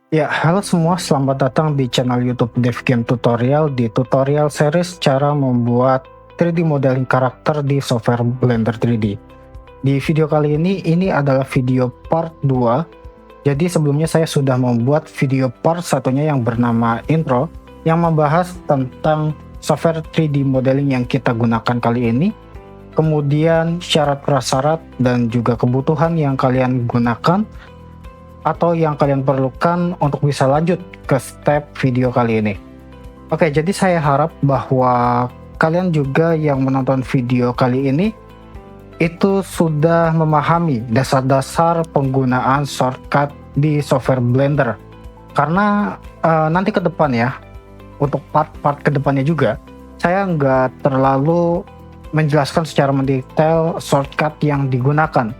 Ya, halo semua, selamat datang di channel YouTube Dev Game Tutorial di tutorial series cara membuat 3D modeling karakter di software Blender 3D. Di video kali ini adalah video part 2. Jadi sebelumnya saya sudah membuat video part satunya yang bernama intro yang membahas tentang software 3D modeling yang kita gunakan kali ini. Kemudian syarat prasyarat dan juga kebutuhan yang kalian gunakan atau yang kalian perlukan untuk bisa lanjut ke step video kali ini. Oke, jadi saya harap bahwa kalian juga yang menonton video kali ini itu sudah memahami dasar-dasar penggunaan shortcut di software Blender. Karena nanti ke depan ya, untuk part-part ke depannya juga, saya nggak terlalu menjelaskan secara mendetail shortcut yang digunakan.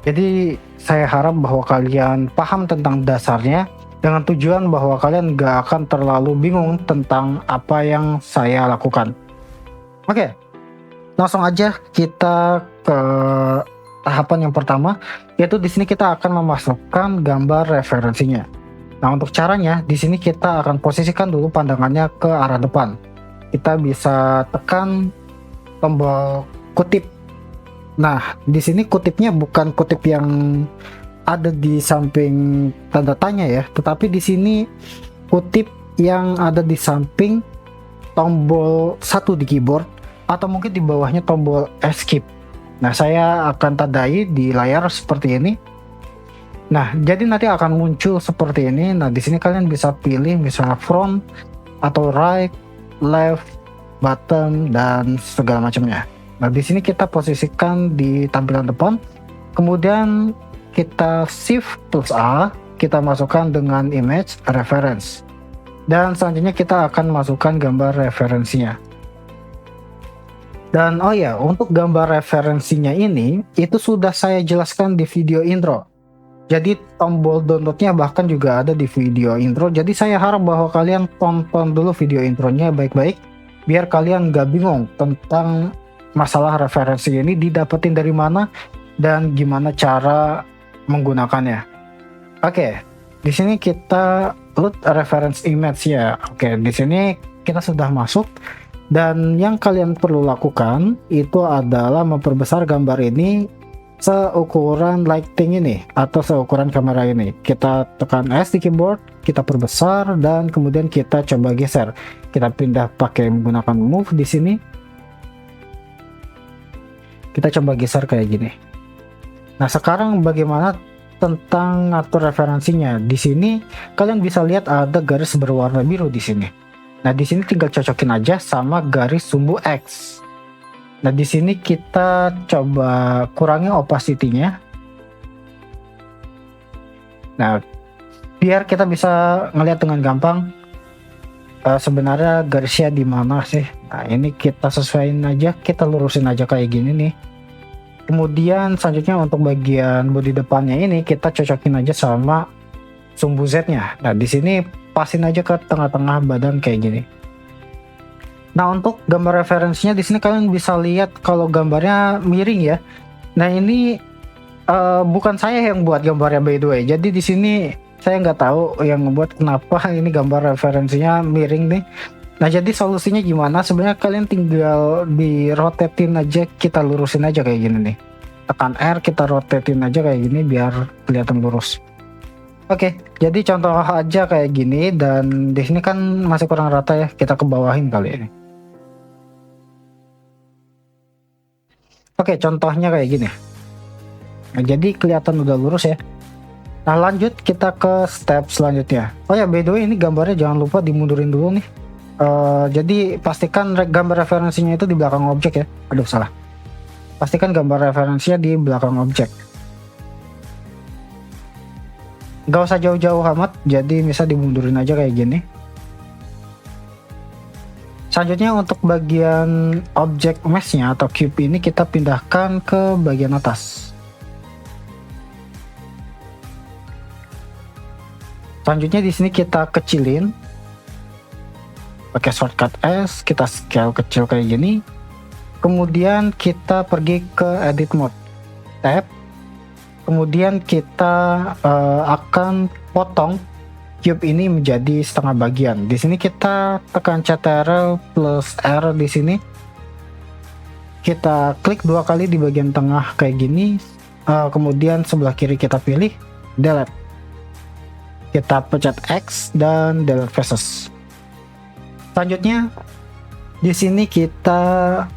Jadi saya harap bahwa kalian paham tentang dasarnya dengan tujuan bahwa kalian gak akan terlalu bingung tentang apa yang saya lakukan. Oke, langsung aja kita ke tahapan yang pertama, yaitu di sini kita akan memasukkan gambar referensinya. Nah, untuk caranya di sini kita akan posisikan dulu pandangannya ke arah depan. Kita bisa tekan tombol kutip. Nah, di sini kutipnya bukan kutip yang ada di samping tanda tanya ya, tetapi di sini kutip yang ada di samping tombol 1 di keyboard atau mungkin di bawahnya tombol escape. Nah, saya akan tandai di layar seperti ini. Nah, jadi nanti akan muncul seperti ini. Nah, di sini kalian bisa pilih misalnya front atau right, left, button dan segala macamnya. Nah, di sini kita posisikan di tampilan depan, kemudian kita shift plus A, kita masukkan dengan image reference, dan selanjutnya kita akan masukkan gambar referensinya. Dan oh ya, untuk gambar referensinya ini, itu sudah saya jelaskan di video intro. Jadi tombol downloadnya bahkan juga ada di video intro, jadi saya harap bahwa kalian tonton dulu video intronya baik-baik, biar kalian gak bingung tentang masalah referensi ini didapetin dari mana dan gimana cara menggunakannya. Oke, di sini kita load reference image ya. Oke, di sini kita sudah masuk dan yang kalian perlu lakukan itu adalah memperbesar gambar ini seukuran lighting ini atau seukuran kamera ini. Kita tekan S di keyboard, kita perbesar dan kemudian kita coba geser. Kita pindah pakai menggunakan move di sini. Kita coba geser kayak gini. Nah, sekarang bagaimana tentang ngatur referensinya? Di sini kalian bisa lihat ada garis berwarna biru di sini. Nah, di sini tinggal cocokin aja sama garis sumbu X. Nah, di sini kita coba kurangi opacity-nya. Nah, biar kita bisa ngelihat dengan gampang sebenarnya garisnya di mana sih. Nah, ini kita sesuaiin aja, kita lurusin aja kayak gini nih. Kemudian selanjutnya untuk bagian bodi depannya ini kita cocokin aja sama sumbu Z-nya. Nah, di sini pasin aja ke tengah-tengah badan kayak gini. Nah, untuk gambar referensinya di sini kalian bisa lihat kalau gambarnya miring ya. Nah, ini bukan saya yang buat gambarnya by the way. Jadi di sini saya nggak tahu yang ngebuat kenapa ini gambar referensinya miring nih. Nah, jadi solusinya gimana? Sebenarnya kalian tinggal di rotatein aja, kita lurusin aja kayak gini nih. Tekan R, kita rotatein aja kayak gini biar kelihatan lurus. Oke, jadi contoh aja kayak gini dan di sini kan masih kurang rata ya, kita ke bawahin kali ini. Oke, contohnya kayak gini. Nah, jadi kelihatan udah lurus ya. Nah, lanjut kita ke step selanjutnya. Oh ya, by the way ini gambarnya jangan lupa dimundurin dulu nih. Jadi pastikan gambar referensinya itu di belakang objek ya. Aduh, salah. Pastikan gambar referensinya di belakang objek. Gak usah jauh-jauh amat, jadi bisa dimundurin aja kayak gini. Selanjutnya untuk bagian objek mesh-nya atau cube ini kita pindahkan ke bagian atas. Selanjutnya di sini kita kecilin. Pakai shortcut S, kita scale kecil kayak gini. Kemudian kita pergi ke edit mode, tab. Kemudian kita akan potong cube ini menjadi setengah bagian. Di sini kita tekan Ctrl plus R di sini. Kita klik 2 kali di bagian tengah kayak gini. Kemudian sebelah kiri kita pilih delete. Kita pencet X dan delete faces. Selanjutnya di sini kita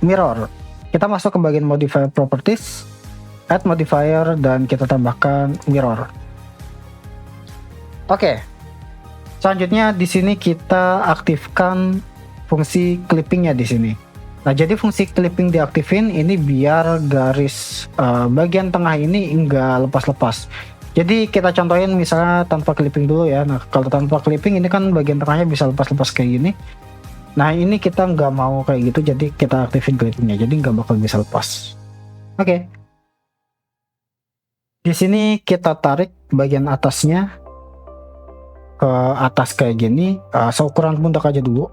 mirror. Kita masuk ke bagian modifier properties, add modifier, dan kita tambahkan mirror. Oke. Selanjutnya di sini kita aktifkan fungsi clippingnya di sini. Nah, jadi fungsi clipping diaktifin ini biar garis bagian tengah ini enggak lepas-lepas. Jadi kita contohin misalnya tanpa clipping dulu ya. Nah, kalau tanpa clipping ini kan bagian tengahnya bisa lepas-lepas kayak gini. Nah, ini kita nggak mau kayak gitu, jadi kita aktifin clippingnya, jadi nggak bakal bisa lepas. Oke. Di sini kita tarik bagian atasnya ke atas kayak gini, seukuran pundak aja dulu.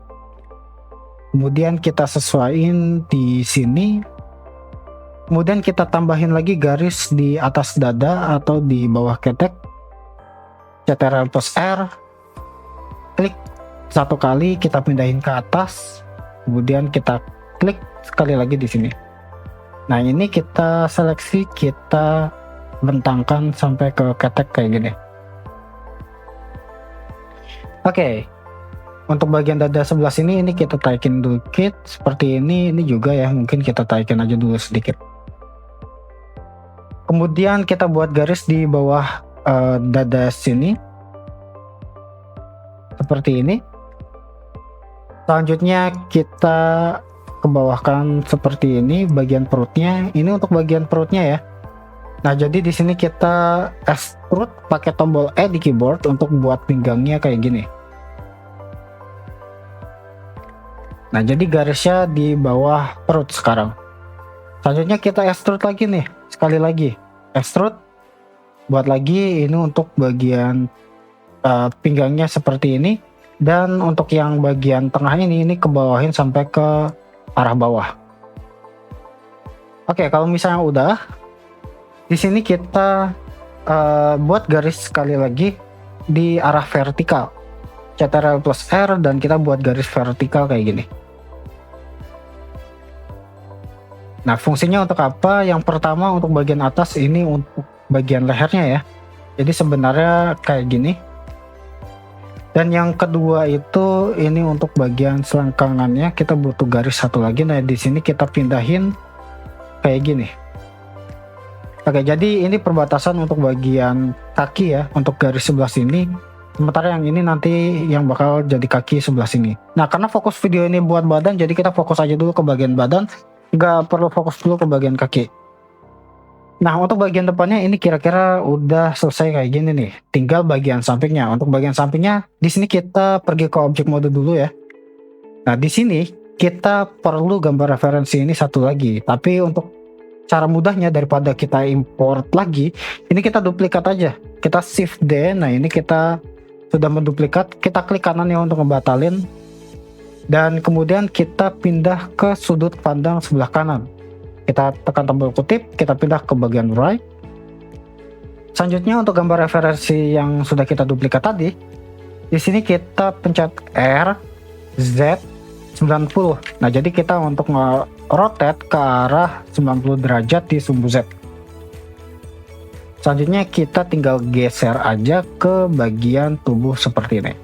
Kemudian kita sesuaiin di sini. Kemudian kita tambahin lagi garis di atas dada atau di bawah ketek. Ctrl plus R. Klik 1 kali, kita pindahin ke atas. Kemudian kita klik sekali lagi di sini. Nah, ini kita seleksi, kita bentangkan sampai ke ketek kayak gini. Oke. Untuk bagian dada sebelah sini ini kita taikin dikit seperti ini juga ya, mungkin kita taikin aja dulu sedikit. Kemudian kita buat garis di bawah dada sini seperti ini. Selanjutnya kita kebawahkan seperti ini bagian perutnya. Ini untuk bagian perutnya ya. Nah, jadi di sini kita extrude pakai tombol E di keyboard untuk buat pinggangnya kayak gini. Nah, jadi garisnya di bawah perut sekarang. Selanjutnya kita extrude lagi nih, sekali lagi extrude, buat lagi ini untuk bagian pinggangnya seperti ini, dan untuk yang bagian tengah ini kebawahin sampai ke arah bawah. Oke, kalau misalnya udah, di sini kita buat garis sekali lagi di arah vertikal. Ctrl plus R dan kita buat garis vertikal kayak gini. Nah, fungsinya untuk apa? Yang pertama untuk bagian atas ini untuk bagian lehernya ya. Jadi sebenarnya kayak gini. Dan yang kedua itu ini untuk bagian selangkangannya, kita butuh garis satu lagi. Nah, di sini kita pindahin kayak gini. Oke, jadi ini perbatasan untuk bagian kaki ya, untuk garis sebelah sini. Sementara yang ini nanti yang bakal jadi kaki sebelah sini. Nah, karena fokus video ini buat badan, jadi kita fokus aja dulu ke bagian badan. Nggak perlu fokus dulu ke bagian kaki. Nah, untuk bagian depannya ini kira-kira udah selesai kayak gini nih. Tinggal bagian sampingnya. Untuk bagian sampingnya, di sini kita pergi ke object mode dulu ya. Nah, di sini kita perlu gambar referensi ini satu lagi. Tapi untuk cara mudahnya daripada kita import lagi, ini kita duplikat aja. Kita shift D. Nah, ini kita sudah menduplikat, kita klik kanan ya untuk ngebatalin, dan kemudian kita pindah ke sudut pandang sebelah kanan. Kita tekan tombol kutip, kita pindah ke bagian right. Selanjutnya untuk gambar referensi yang sudah kita duplikat tadi, di sini kita pencet R, Z, 90. Nah, jadi kita untuk nge-rotate ke arah 90 derajat di sumbu Z. Selanjutnya kita tinggal geser aja ke bagian tubuh seperti ini.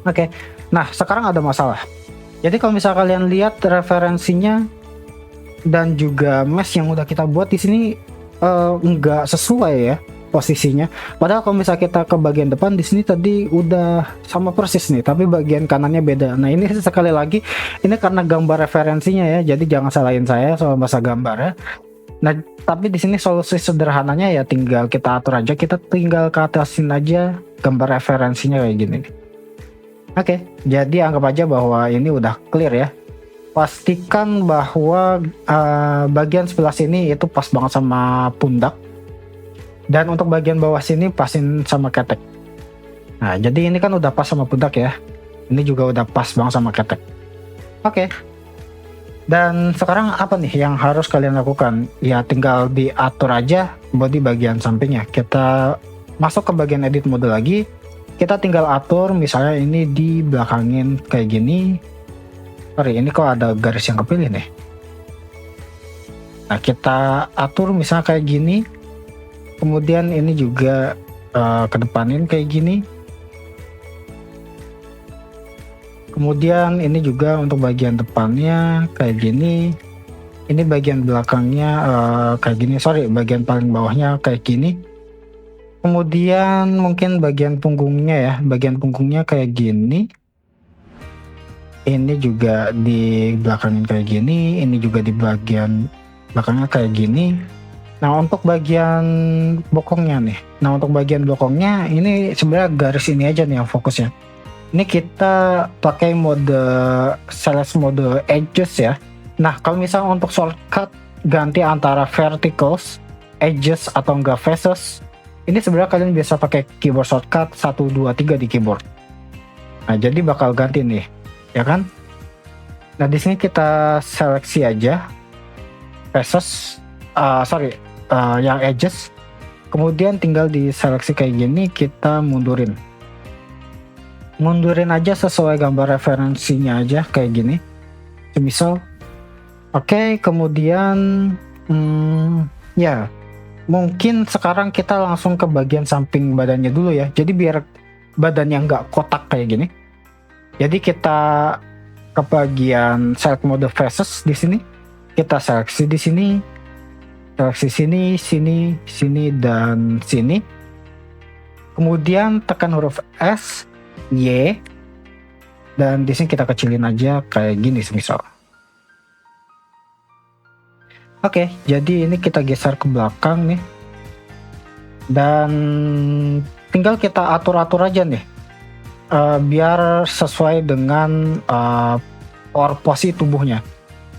Oke, nah sekarang ada masalah. Jadi kalau misalnya kalian lihat referensinya dan juga mesh yang udah kita buat di sini nggak sesuai ya posisinya. Padahal kalau misalnya kita ke bagian depan di sini tadi udah sama persis nih, tapi bagian kanannya beda. Nah, ini sekali lagi ini karena gambar referensinya ya. Jadi jangan salahin saya soal bahasa gambar ya. Nah, tapi di sini solusi sederhananya ya tinggal kita atur aja, kita tinggal ke atasin aja gambar referensinya kayak gini. Oke, jadi anggap aja bahwa ini udah clear ya. Pastikan bahwa bagian sebelah sini itu pas banget sama pundak, dan untuk bagian bawah sini pasin sama ketek. Nah, jadi ini kan udah pas sama pundak ya. Ini juga udah pas banget sama ketek. Oke. Dan sekarang apa nih yang harus kalian lakukan? Ya tinggal diatur aja body bagian sampingnya. Kita masuk ke bagian edit mode lagi, kita tinggal atur misalnya ini di belakangin kayak gini. Sorry, ini kok ada garis yang kepilih nih. Nah, kita atur misalnya kayak gini. Kemudian ini juga kedepanin kayak gini. Kemudian ini juga untuk bagian depannya kayak gini. Ini bagian belakangnya kayak gini. Sorry, bagian paling bawahnya kayak gini. Kemudian mungkin bagian punggungnya ya. Bagian punggungnya kayak gini. Ini juga di belakangnya kayak gini. Ini juga di bagian belakangnya kayak gini. Nah, untuk bagian bokongnya nih. Nah, untuk bagian bokongnya ini sebenarnya garis ini aja nih yang fokusnya. Ini kita pakai mode select mode edges ya. Nah, kalau misalnya untuk shortcut ganti antara verticals, edges atau enggak faces, ini sebenarnya kalian biasa pakai keyboard shortcut 1 2 3 di keyboard. Nah, jadi bakal ganti nih, ya kan? Nah, di sini kita seleksi aja faces, yang edges. Kemudian tinggal diseleksi kayak gini, kita mundurin aja sesuai gambar referensinya aja kayak gini, semisal. Oke, kemudian ya mungkin sekarang kita langsung ke bagian samping badannya dulu ya, jadi biar badannya nggak kotak kayak gini. Jadi kita ke bagian select mode faces, di sini kita seleksi di sini, seleksi sini dan sini. Kemudian tekan huruf S, Y, dan di sini kita kecilin aja kayak gini semisal. Oke, jadi ini kita geser ke belakang nih, dan tinggal kita atur-atur aja nih, biar sesuai dengan proporsi tubuhnya.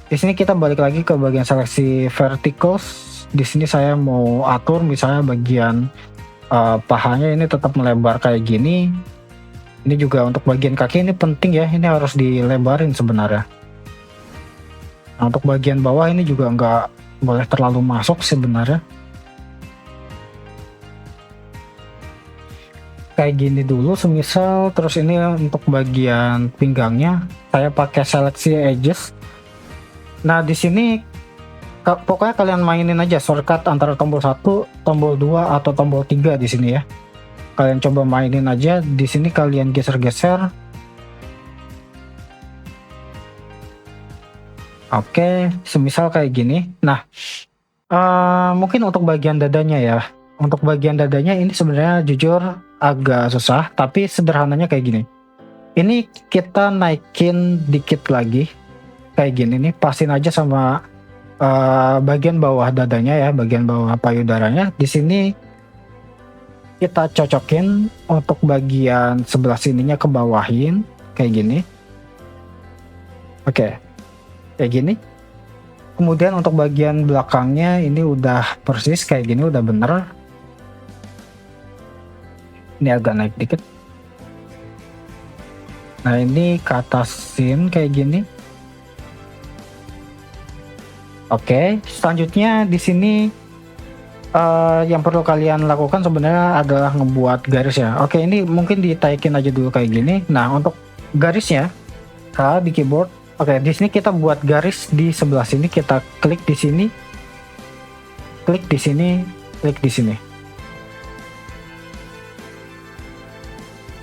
Di sini kita balik lagi ke bagian seleksi verticals. Di sini saya mau atur misalnya bagian pahanya ini tetap melebar kayak gini. Ini juga untuk bagian kaki ini penting ya, ini harus dilebarin sebenarnya. Nah, untuk bagian bawah ini juga nggak boleh terlalu masuk sebenarnya. Kayak gini dulu semisal. Terus ini untuk bagian pinggangnya saya pakai seleksi edges. Nah, di sini pokoknya kalian mainin aja shortcut antara tombol 1, tombol 2 atau tombol 3 di sini ya. Kalian coba mainin aja di sini, kalian geser-geser. Oke, semisal kayak gini. Nah, mungkin untuk bagian dadanya ya. Untuk bagian dadanya ini sebenarnya jujur agak susah, tapi sederhananya kayak gini. Ini kita naikin dikit lagi, kayak gini nih. Pasin aja sama bagian bawah dadanya ya, bagian bawah payudaranya. Di sini kita cocokin untuk bagian sebelah sininya, ke bawahin kayak gini. Oke, kayak gini. Kemudian untuk bagian belakangnya ini udah persis kayak gini, udah bener. Ini agak naik dikit. Nah, ini ke atasin kayak gini. Oke, selanjutnya di sini yang perlu kalian lakukan sebenarnya adalah ngebuat garis ya. Oke, ini mungkin ditaikin aja dulu kayak gini. Nah, untuk garisnya K di keyboard. Oke, di sini kita buat garis di sebelah sini. Kita klik di sini, klik di sini, klik di sini.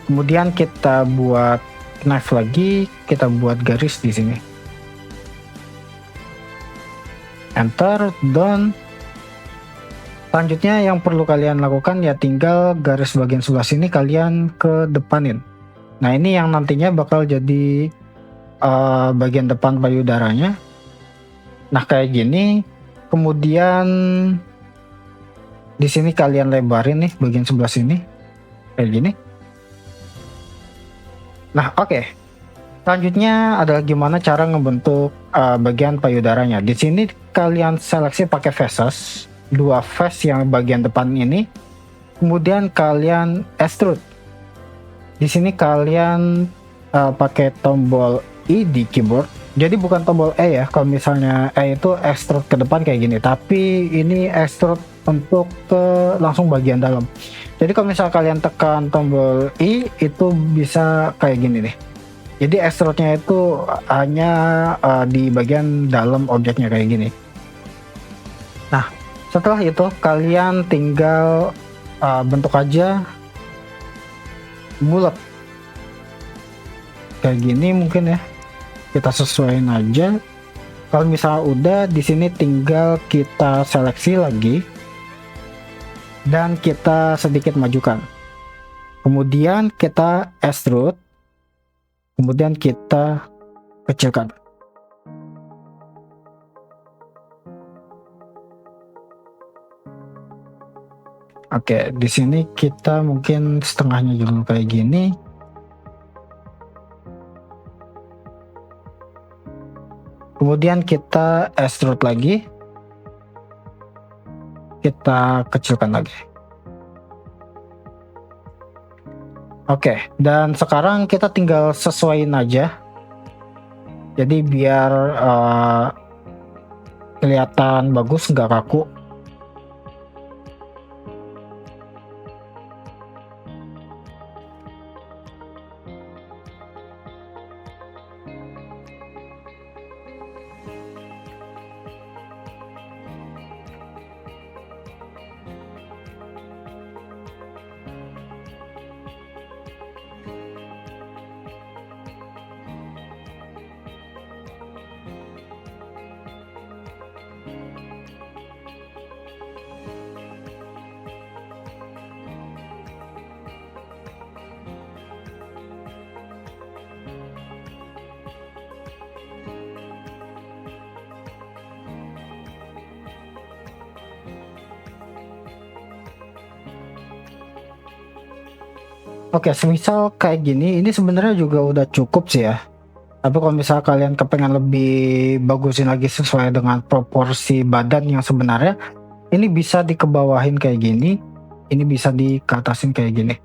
Kemudian kita buat knife lagi, kita buat garis di sini. Enter, done. Selanjutnya yang perlu kalian lakukan ya tinggal garis bagian sebelah sini kalian ke depanin. Nah, ini yang nantinya bakal jadi bagian depan payudaranya. Nah, kayak gini. Kemudian di sini kalian lebarin nih bagian sebelah sini kayak gini. Nah, oke. Selanjutnya adalah gimana cara ngebentuk bagian payudaranya. Di sini kalian seleksi pakai faces, 2 face yang bagian depan ini. Kemudian kalian extrude. Di sini kalian pakai tombol I di keyboard. Jadi bukan tombol E ya. Kalau misalnya E itu extrude ke depan kayak gini, tapi ini extrude untuk ke langsung bagian dalam. Jadi kalau misal kalian tekan tombol I itu bisa kayak gini nih. Jadi extrude-nya itu hanya di bagian dalam objeknya kayak gini. Nah, setelah itu kalian tinggal bentuk aja bulat kayak gini mungkin ya. Kita sesuaiin aja. Kalau misalnya udah, di sini tinggal kita seleksi lagi dan kita sedikit majukan. Kemudian kita extrude, kemudian kita kecilkan. Oke, di sini kita mungkin setengahnya dulu kayak gini. Kemudian kita extrude lagi, kita kecilkan lagi. Oke, dan sekarang kita tinggal sesuaiin aja. Jadi biar kelihatan bagus, nggak kaku. Oke, semisal kayak gini, ini sebenarnya juga udah cukup sih ya. Tapi kalau misal kalian kepengen lebih bagusin lagi sesuai dengan proporsi badan yang sebenarnya, ini bisa dikebawahin kayak gini, ini bisa dikeatasin kayak gini.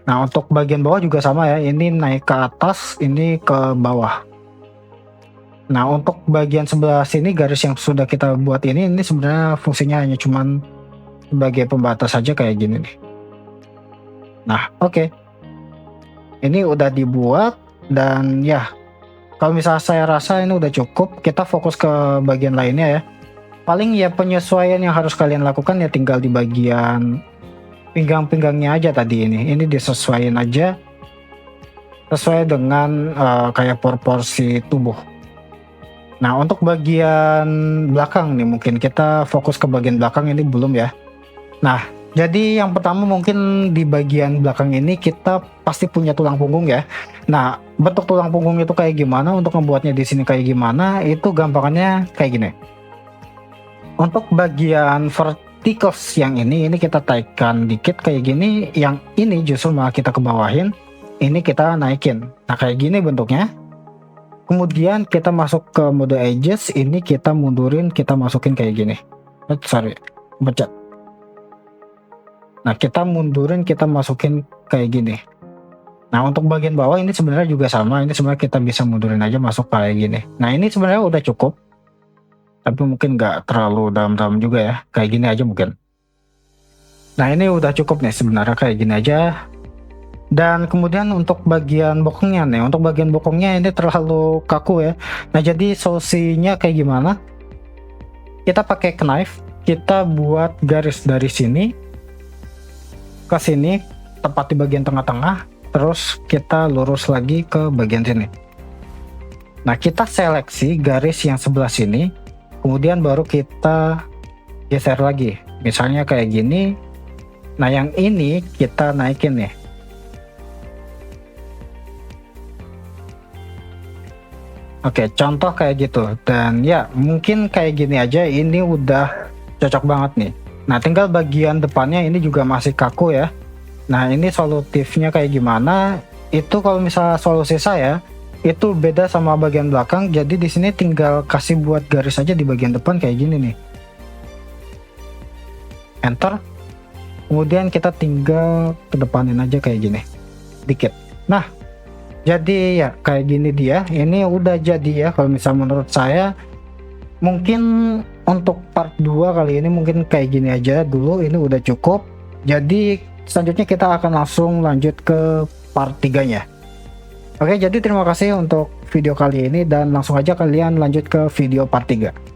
Nah, untuk bagian bawah juga sama ya, ini naik ke atas, ini ke bawah. Nah, untuk bagian sebelah sini garis yang sudah kita buat ini sebenarnya fungsinya hanya cuman sebagai pembatas saja kayak gini nih. Nah, oke. Ini udah dibuat dan ya, kalau misalnya saya rasa ini udah cukup, kita fokus ke bagian lainnya ya. Paling ya penyesuaian yang harus kalian lakukan ya tinggal di bagian pinggang-pinggangnya aja tadi ini. Ini disesuaikan aja sesuai dengan kayak proporsi tubuh. Nah, untuk bagian belakang nih mungkin kita fokus ke bagian belakang ini belum ya. Nah, jadi yang pertama mungkin di bagian belakang ini kita pasti punya tulang punggung ya. Nah, bentuk tulang punggung itu kayak gimana, untuk membuatnya di sini kayak gimana, itu gampangannya kayak gini. Untuk bagian verticals yang ini kita taikkan dikit kayak gini, yang ini justru malah kita kebawahin, ini kita naikin. Nah, kayak gini bentuknya. Kemudian kita masuk ke mode edges, ini kita mundurin, kita masukin kayak gini. Sorry, pencet. Nah, kita mundurin, kita masukin kayak gini. Nah, untuk bagian bawah ini sebenarnya juga sama. Ini sebenarnya kita bisa mundurin aja masuk kayak gini. Nah, ini sebenarnya udah cukup. Tapi mungkin nggak terlalu dalam-dalam juga ya. Kayak gini aja mungkin. Nah, ini udah cukup nih sebenarnya kayak gini aja. Dan kemudian untuk bagian bokongnya nih. Untuk bagian bokongnya ini terlalu kaku ya. Nah, jadi solusinya kayak gimana? Kita pakai knife. Kita buat garis dari sini ke sini, tepat di bagian tengah-tengah, terus kita lurus lagi ke bagian sini. Nah, kita seleksi garis yang sebelah sini, kemudian baru kita geser lagi, misalnya kayak gini. Nah, yang ini kita naikin nih. Oke, contoh kayak gitu. Dan ya, mungkin kayak gini aja, ini udah cocok banget nih. Nah, tinggal bagian depannya ini juga masih kaku ya. Nah, ini solutifnya kayak gimana? Itu kalau misalnya solusi saya, itu beda sama bagian belakang. Jadi di sini tinggal kasih buat garis aja di bagian depan kayak gini nih. Enter. Kemudian kita tinggal kedepanin aja kayak gini. Dikit. Nah, jadi ya kayak gini dia. Ini udah jadi ya kalau misalnya menurut saya. Mungkin untuk part 2 kali ini mungkin kayak gini aja dulu, ini udah cukup. Jadi selanjutnya kita akan langsung lanjut ke part 3-nya. Oke, jadi terima kasih untuk video kali ini dan langsung aja kalian lanjut ke video part 3.